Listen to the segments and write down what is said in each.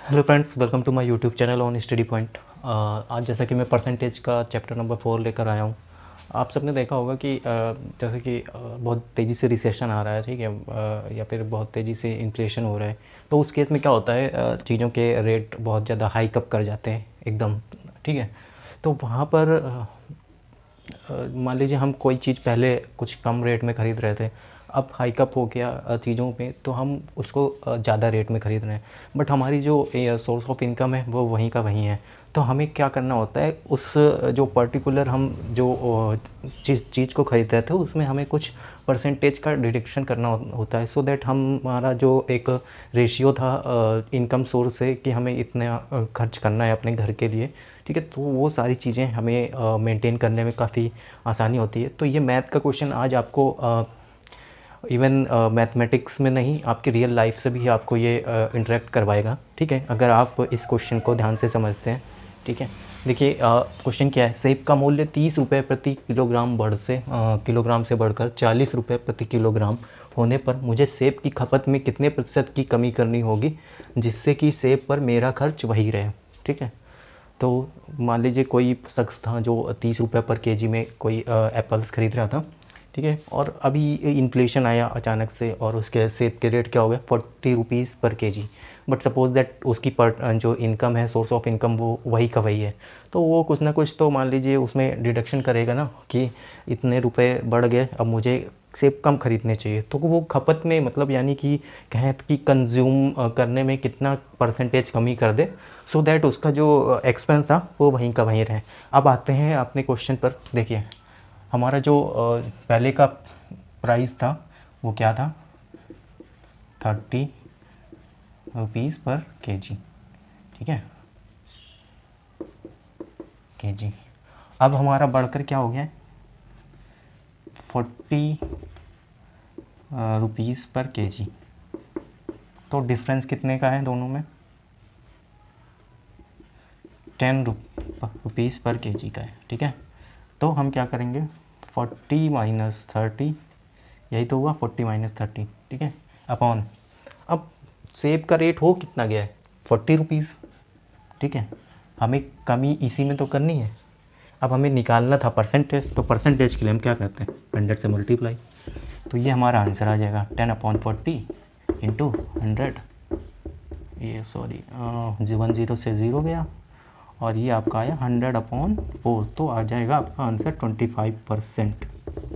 Hello friends, welcome to my YouTube channel on study point. आज जैसा कि मैं परसेंटेज का चैप्टर नंबर 4 लेकर आया हूँ। आप सबने देखा होगा कि जैसे कि बहुत तेज़ी से रिसेशन आ रहा है, ठीक है, या फिर बहुत तेज़ी से इन्फ्लेशन हो रहा है। तो उस केस में क्या होता है, चीज़ों के रेट बहुत ज़्यादा हाइक अप कर जाते हैं एकदम, ठीक है। तो वहाँ पर मान लीजिए हम कोई चीज़ पहले कुछ कम रेट में ख़रीद रहे थे, अब हाइक अप हो गया चीज़ों में, तो हम उसको ज़्यादा रेट में ख़रीद रहे हैं। बट हमारी जो सोर्स ऑफ इनकम है वो वहीं का वहीं है। तो हमें क्या करना होता है, उस जो पर्टिकुलर हम जो चीज़ को ख़रीद रहे थे उसमें हमें कुछ परसेंटेज का डिडक्शन करना होता है, सो दैट हमारा जो एक रेशियो था इनकम सोर्स से कि हमें इतना खर्च करना है अपने घर के लिए, ठीक है। तो वो सारी चीज़ें हमें मेंटेन करने में काफ़ी आसानी होती है। तो ये मैथ का क्वेश्चन आज आपको इवन मैथमेटिक्स में नहीं, आपकी रियल लाइफ से भी आपको ये इंटरेक्ट करवाएगा, ठीक है, अगर आप इस क्वेश्चन को ध्यान से समझते हैं, ठीक है। देखिए क्वेश्चन क्या है, सेब का मूल्य 30 रुपये प्रति किलोग्राम किलोग्राम से बढ़कर 40 रुपये प्रति किलोग्राम होने पर मुझे सेब की खपत में कितने प्रतिशत की कमी करनी होगी जिससे कि सेब पर मेरा खर्च वही रहे, ठीक है। तो मान लीजिए कोई शख्स था जो 30 रुपये पर केजी में कोई एप्पल्स ख़रीद रहा था, ठीक है, और अभी इन्फ्लेशन आया अचानक से और उसके सेब के रेट क्या हो गए 40 रुपीज़ पर केजी। बट सपोज़ दैट उसकी जो इनकम है, सोर्स ऑफ इनकम, वो वही का वही है। तो वो कुछ ना कुछ तो मान लीजिए उसमें डिडक्शन करेगा ना कि इतने रुपए बढ़ गए, अब मुझे सेब कम ख़रीदने चाहिए। तो वो खपत में, मतलब यानी कि कहें कि कंज्यूम करने में कितना परसेंटेज कमी कर दे, सो दैट उसका जो एक्सपेंस था वो वहीं का वहीं रहे। अब आते हैं अपने क्वेश्चन पर। देखिए हमारा जो पहले का प्राइस था वो क्या था, 30 रुपीज़ पर केजी, ठीक है, केजी। अब हमारा बढ़कर क्या हो गया है, 40 रुपीज़ पर केजी। तो डिफरेंस कितने का है दोनों में, 10 रुपीज़ पर केजी का है, ठीक है। तो हम क्या करेंगे, 40 - 30, यही तो हुआ 40 - 30, ठीक है, अपॉन, अब सेब का रेट हो कितना गया है, 40 रुपीज़, ठीक है। हमें कमी इसी में तो करनी है। अब हमें निकालना था परसेंटेज, तो परसेंटेज के लिए हम क्या करते हैं, 100 से मल्टीप्लाई। तो ये हमारा आंसर आ जाएगा 10/40 इंटू 100। ये सॉरी 1 0 से 0 गया, और ये आपका आया 100/4, तो आ जाएगा आपका आंसर 25%,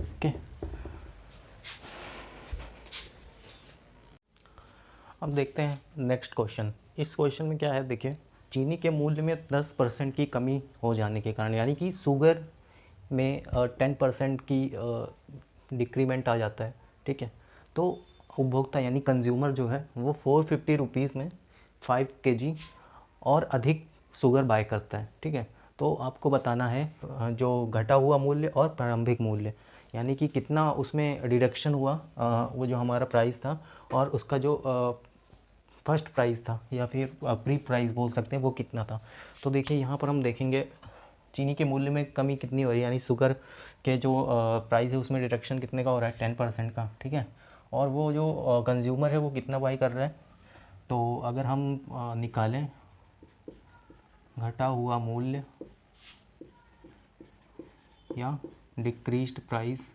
ओके। अब देखते हैं नेक्स्ट क्वेश्चन। इस क्वेश्चन में क्या है, देखिए, चीनी के मूल्य में 10% की कमी हो जाने के कारण, यानी कि शुगर में 10% की डिक्रीमेंट आ जाता है, ठीक है। तो उपभोक्ता यानी कंज्यूमर जो है वो 450 रुपीज़ में 5 kg और अधिक शुगर बाय करता है, ठीक है। तो आपको बताना है जो घटा हुआ मूल्य और प्रारंभिक मूल्य, यानी कि कितना उसमें डिडक्शन हुआ, वो जो हमारा प्राइस था, और उसका जो फर्स्ट प्राइस था या फिर प्री प्राइस बोल सकते हैं, वो कितना था। तो देखिए यहाँ पर हम देखेंगे चीनी के मूल्य में कमी कितनी हो रही है, यानी शुगर के जो प्राइस है उसमें डिडक्शन कितने का हो रहा है, 10% का, ठीक है। और वो जो कंज्यूमर है वो कितना बाई कर रहा है। तो अगर हम निकालें घटा हुआ मूल्य या डिक्रीज्ड प्राइस,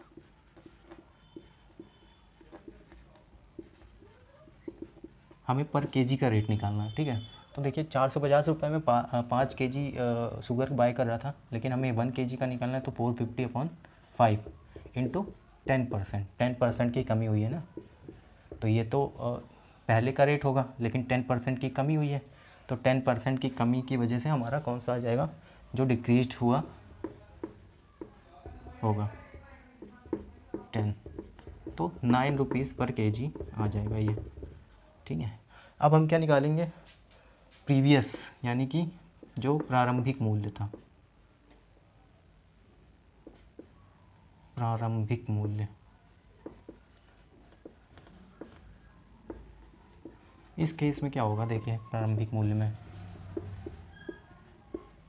हमें पर केजी का रेट निकालना है, ठीक है। तो देखिए 450 रुपये में 5 kg शुगर बाय कर रहा था, लेकिन हमें 1 kg का निकालना है, तो 450/5 इंटू 10% की कमी हुई है ना। तो ये तो पहले का रेट होगा, लेकिन 10% की कमी हुई है, तो 10% की कमी की वजह से हमारा कौन सा आ जाएगा, जो डिक्रीज्ड हुआ होगा 10, तो 9 रुपीज़ पर केजी आ जाएगा ये, ठीक है। अब हम क्या निकालेंगे, प्रीवियस, यानी कि जो प्रारंभिक मूल्य था, प्रारंभिक मूल्य। इस केस में क्या होगा, देखिए प्रारंभिक मूल्य में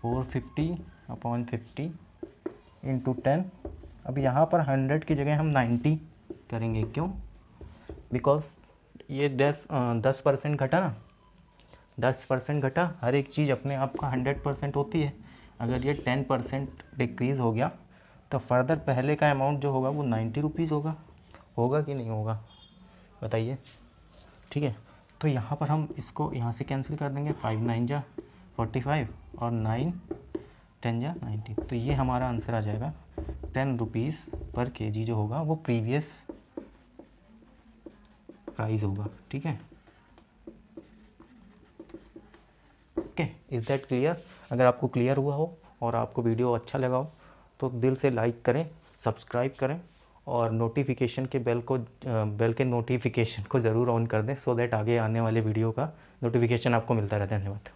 450/50 इंटू 10। अब यहाँ पर 100 की जगह हम 90 करेंगे, क्यों, बिकॉज ये 10% घटा ना, 10% घटा, हर एक चीज़ अपने आप का 100% होती है। अगर ये 10% डिक्रीज़ हो गया तो फर्दर पहले का अमाउंट जो होगा वो 90 रुपीज़ होगा कि नहीं होगा, बताइए। ठीक है, तो यहाँ पर हम इसको यहाँ से कैंसिल कर देंगे, 5 9 जा 45 और 9 10 जा 90। तो ये हमारा आंसर आ जाएगा 10 रुपीज़ पर केजी जो होगा वो प्रीवियस प्राइस होगा। ठीक है, ओके, इज़ दैट क्लियर? अगर आपको क्लियर हुआ हो और आपको वीडियो अच्छा लगा हो तो दिल से लाइक करें, सब्सक्राइब करें और नोटिफिकेशन के बेल के नोटिफिकेशन को ज़रूर ऑन कर दें, सो दैट आगे आने वाले वीडियो का नोटिफिकेशन आपको मिलता रहे। धन्यवाद।